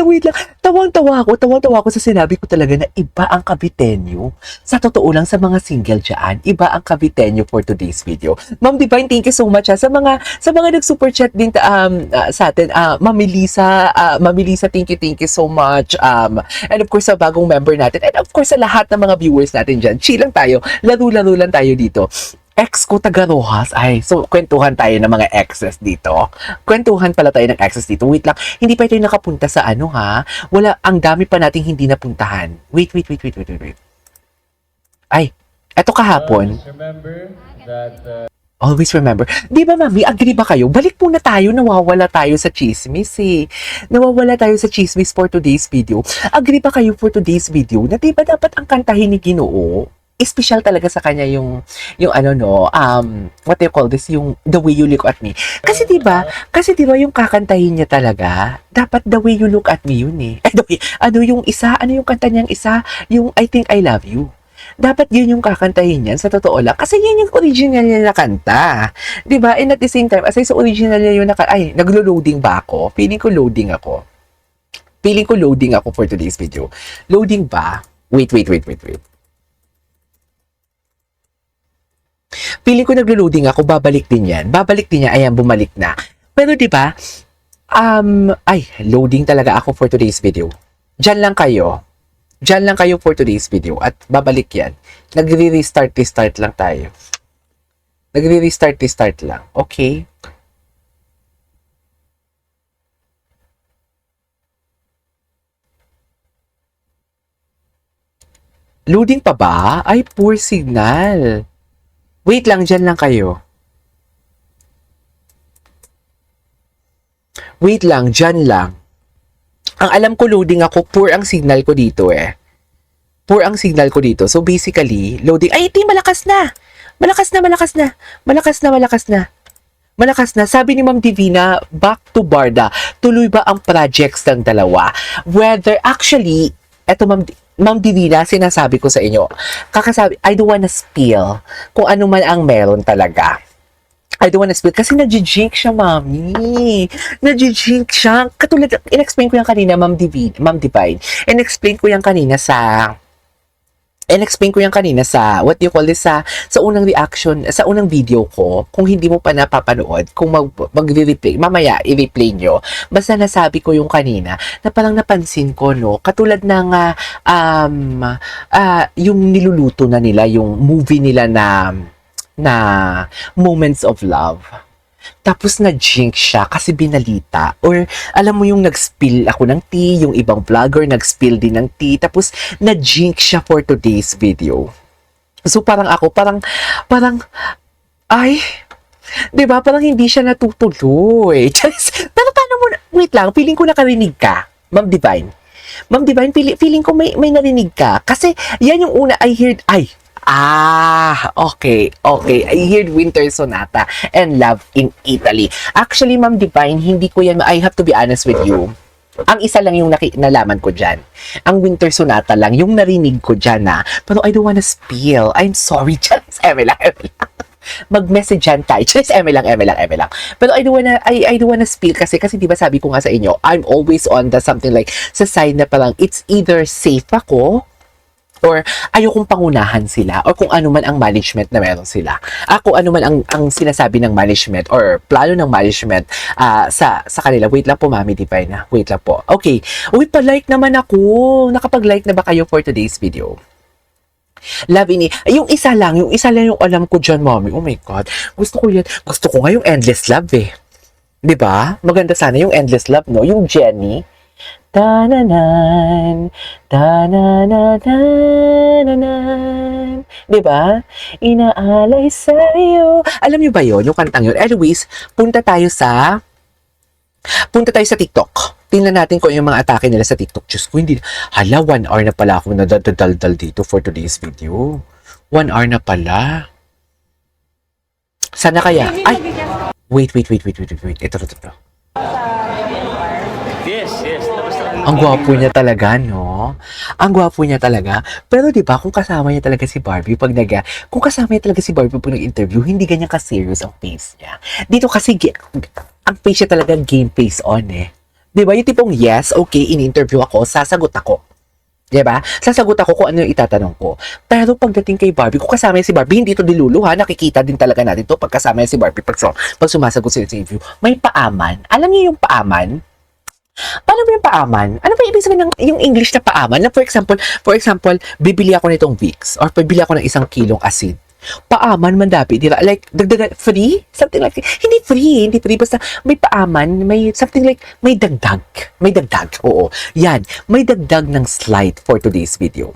wait lang. Tawang-tawa ako sa sinabi ko talaga na iba ang Caviteño. Sa totoo lang, sa mga single dyan, iba ang Caviteño for today's video. Ma'am Divine, thank you so much sa mga nag-super chat din sa atin. Ma'am Elisa, thank you so much. And of course, sa bagong member natin. And of course, sa lahat ng mga viewers natin dyan. Chill lang tayo. Laro-laro lang tayo dito. Ex ko taga Rojas. Ay, so kwentuhan tayo ng mga exes dito. Kwentuhan pala tayo ng exes dito. Wait lang, hindi pa tayo nakapunta sa ano ha. Wala, ang dami pa nating hindi napuntahan. Wait. Ay, eto kahapon. Remember that Always remember. Di ba, mami, agree ba kayo? Balik muna tayo, nawawala tayo sa chismis eh. Nawawala tayo sa chismis for today's video. Agree ba kayo for today's video na di ba dapat ang kantahin ni Ginoo? Special talaga sa kanya yung ano no, what do you call this, yung The Way You Look at Me. Kasi di ba yung kakantahin niya talaga, dapat The Way You Look at Me yun eh. Yung kanta niyang isa, yung I Think I Love You. Dapat yun yung kakantahin niyan sa totoo lang. Kasi yun yung original niya na kanta. Diba? And at the same time, aside sa original niya yun naglo-loading ba ako? Feeling ko loading ako for today's video. Loading ba? Wait. Feeling ko naglo-loading ako, babalik din yan. Ayan, bumalik na. Pero diba, loading talaga ako for today's video. Diyan lang kayo for today's video at babalik yan. Nagre-restart lang tayo. Nagre-restart lang. Okay? Loading pa ba? Ay, poor signal. Wait lang, dyan lang kayo. Wait lang, dyan lang. Ang alam ko loading ako, poor ang signal ko dito eh. So basically, loading, ay iti, malakas na. Malakas na. Sabi ni Ma'am Divina, back to Barda. Tuloy ba ang projects ng dalawa? Whether, actually, eto Ma'am Divina, sinasabi ko sa inyo, I don't wanna spill kung ano man ang meron talaga. I don't wanna spill kasi nag-jinx siya, mami. Nag-jinx siya. Katulad, in-explain ko yan kanina, Ma'am Divine. In-explain ko yan kanina sa what do you call this, sa unang reaction, sa unang video ko. Kung hindi mo pa napapanood, kung mag-replay, mamaya i-replay nyo. Basta nasabi ko yung kanina na parang napansin ko, no, katulad ng yung niluluto na nila, yung movie nila na Moments of Love. Tapos na-jinx siya kasi binalita. Or alam mo yung nag-spill ako ng tea, yung ibang vlogger nag-spill din ng tea. Tapos na-jinx siya for today's video. So parang ay, di ba? Parang hindi siya natutuloy. Pero paano mo, wait lang, feeling ko nakarinig ka, Ma'am Divine. Feeling ko may narinig ka. Kasi yan yung una I heard, okay. I heard Winter Sonata and Love in Italy. Actually, Ma'am Divine, hindi ko yan, I have to be honest with you. Ang isa lang yung nalaman ko dyan. Ang Winter Sonata lang, yung narinig ko dyan na. Pero I don't wanna spill. I'm sorry, just eme lang. Mag-message dyan tayo. Just eme lang. Pero I don't wanna spill kasi di ba sabi ko nga sa inyo, I'm always on the something like, sa side na parang, it's either safe ako, or ayokong pangunahan sila or kung ano man ang management na meron sila. Ako ano man ang sinasabi ng management or plano ng management sa kanila. Wait lang po, Mami Divine. Wait lang po. Okay. Uy, pa-like naman ako. Nakapag-like na ba kayo for today's video? Love ini. Yung isa lang yung alam ko dyan, Mami. Oh my God. Gusto ko yan. Gusto ko nga yung Endless Love eh. 'Di ba? Maganda sana yung Endless Love, no? Yung Jenny. Tananan, tananananan. Diba? Inaalay sa'yo. Alam niyo ba yun? Yung kantang yun. Anyways, punta tayo sa TikTok. Tingnan natin kung yung mga atake nila sa TikTok. Diyos ko, hindi. 1 hour na pala ako nadadaldal dito for today's video. 1 hour na pala. Sana kaya? Ay! Wait. Ito. Yes. Ang gwapo niya talaga, no? Ang gwapo niya talaga. Pero 'di ba, kung kasama niya talaga si Barbie pag nag-interview, hindi ganyan ka-serious ang face niya. Dito kasi ang face niya talaga game face on eh. Di ba? Yung tipong, yes, okay, in-interview ako, sasagot ako. Di ba? Sasagot ako kung ano yung itatanong ko. Pero pagdating kay Barbie, kung kasama yan si Barbie, hindi to dilulu ha, nakikita din talaga natin to pag kasama yan si Barbie, pag sumasagot sila sa interview, may paaman. Alam niyo yung paaman? Paano ba yung paaman? Ano ba ibig sabihin ng yung English na paaman? Na for example, bibili ako nitong Vicks or bibili ako ng 1 kilong asin. Paaman man dapat, di ba? Like, dagdagan, free? Something like, hindi free, basta may paaman, may something like, may dagdag, oo. Yan, may dagdag ng slide for today's video.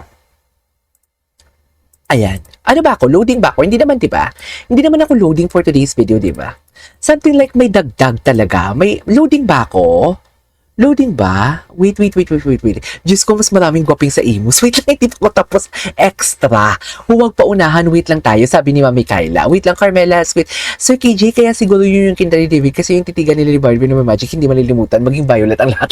Ayan. Ano ba ako? Loading ba ako? Hindi naman, di ba? Hindi naman ako loading for today's video, di ba? Something like may dagdag talaga. May loading ba ako? Loading ba? Wait. Diyos ko, mas maraming gwaping sa Imus. Wait lang, hindi pa ko tapos extra. Huwag pa unahan, wait lang tayo, sabi ni Mami Kyla. Wait lang, Carmela, sweet. Sir KJ, kaya siguro yun yung kinta ni David kasi yung titigan nila ni Barbie na may magic, hindi malilimutan, maging violet ang lahat.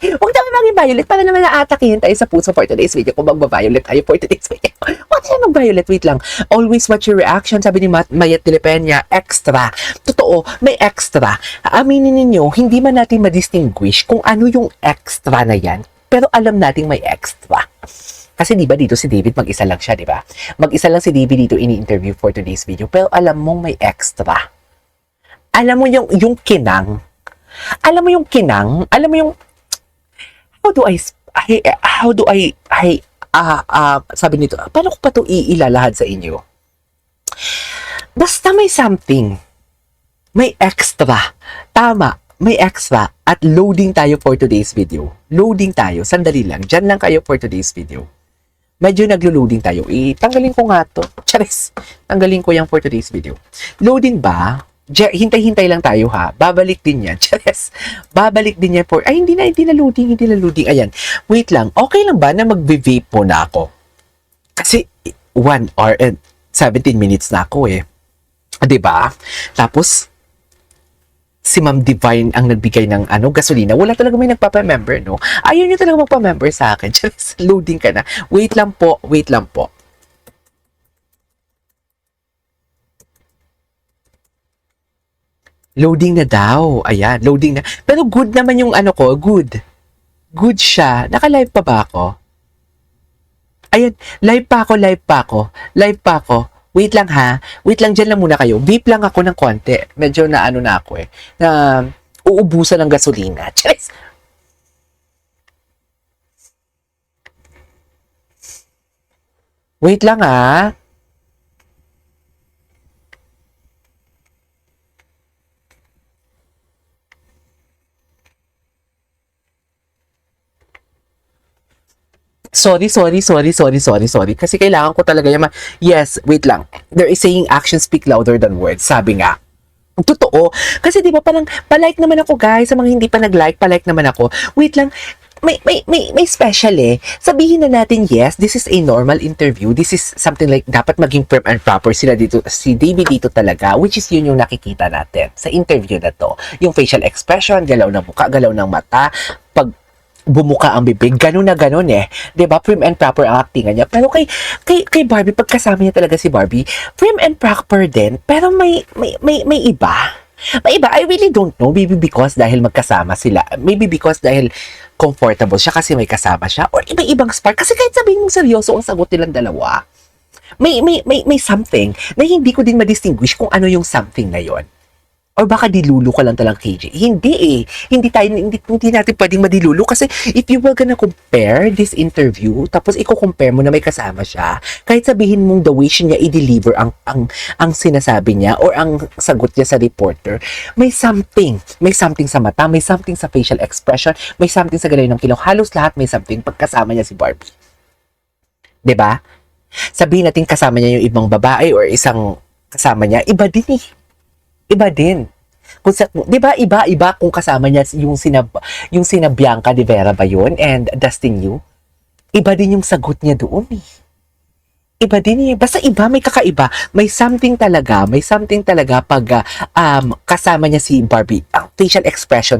Huwag naman maging violet, para naman naatakihin tayo sa puso for today's video kung magba-violet tayo for today's video. Huwag tayo mag-violet, wait lang. Always watch your reaction, sabi ni Mayet de Lepenya, extra. Totoo, may extra. Aminin ninyo, hindi man natin ma-distinguish kung ano yung extra na yan, pero alam nating may extra. Kasi di ba dito si David, mag-isa lang siya, di ba? Mag-isa lang si David dito ini-interview for today's video, pero alam mong may extra. Alam mo yung kinang. Alam mo yung kinang, alam mo yung sabi nito, paano ko pa ito iilalahad sa inyo? Basta may something, may extra, tama, may extra, at loading tayo for today's video. Loading tayo, sandali lang, dyan lang kayo for today's video. Medyo naglo-loading tayo. Tanggalin ko nga to. Charis, tanggalin ko yan for today's video. Loading ba? Hintay-hintay lang tayo ha. Babalik din yan. Charis. Babalik din yan for... Ay, hindi na loading. Ayan. Wait lang. Okay lang ba na mag-vape po na ako? Kasi 1 hour and 17 minutes na ako eh. Diba? Tapos, si Ma'am Divine ang nagbigay ng gasolina. Wala talaga may nagpapa-member, no? Ayaw niyo talaga magpa-member sa akin. Charis, loading ka na. Wait lang po. Loading na daw. Ayan, loading na. Pero good naman yung good. Good siya. Naka-live pa ba ako? Ayan, live pa ako. Wait lang ha. Wait lang, dyan lang muna kayo. Beep lang ako ng konti. Medyo na ako eh. Na uubusan ng gasolina. Charis. Wait lang ha. Sorry. Kasi kailangan ko talaga yung yes, wait lang. There is saying actions speak louder than words. Sabi nga. Totoo. Kasi di ba parang palike naman ako guys. Sa mga hindi pa nag-like, palike naman ako. Wait lang. May special eh. Sabihin na natin yes, this is a normal interview. This is something like dapat maging firm and proper sila dito. Si David dito talaga, which is yun yung nakikita natin sa interview na to. Yung facial expression, galaw ng muka, galaw ng mata, pag bumuka ang bibig, ganun na ganun eh. 'Di ba? Prim and proper ang actingan niya. Pero kay Barbie, pagkasama niya talaga si Barbie, prim and proper din, pero may iba. May iba, I really don't know. Maybe because dahil magkasama sila. Maybe because dahil comfortable siya kasi may kasama siya. Or iba-ibang spark. Kasi kahit sabihin mong seryoso ang sagot nilang dalawa, may something na hindi ko din ma-distinguish kung ano yung something na yon. Or baka dilulu ka lang talang KJ. Hindi eh. Hindi natin pwedeng madilulo kasi if you were gonna compare this interview, tapos i-compare mo na may kasama siya, kahit sabihin mong the way niya i-deliver ang sinasabi niya or ang sagot niya sa reporter, may something sa mata, may something sa facial expression, may something sa galaw ng kilong. Halos lahat may something pagkasama niya si Barbie. 'Di ba? Sabihin natin kasama niya yung ibang babae or isang kasama niya, iba din eh. Iba din. Di ba iba kung kasama niya yung sina Bianca de Vera ba yun and Dustin Yu? Iba din yung sagot niya doon eh. Iba din eh. Basta iba, may kakaiba. May something talaga pag kasama niya si Barbie. Ang facial expression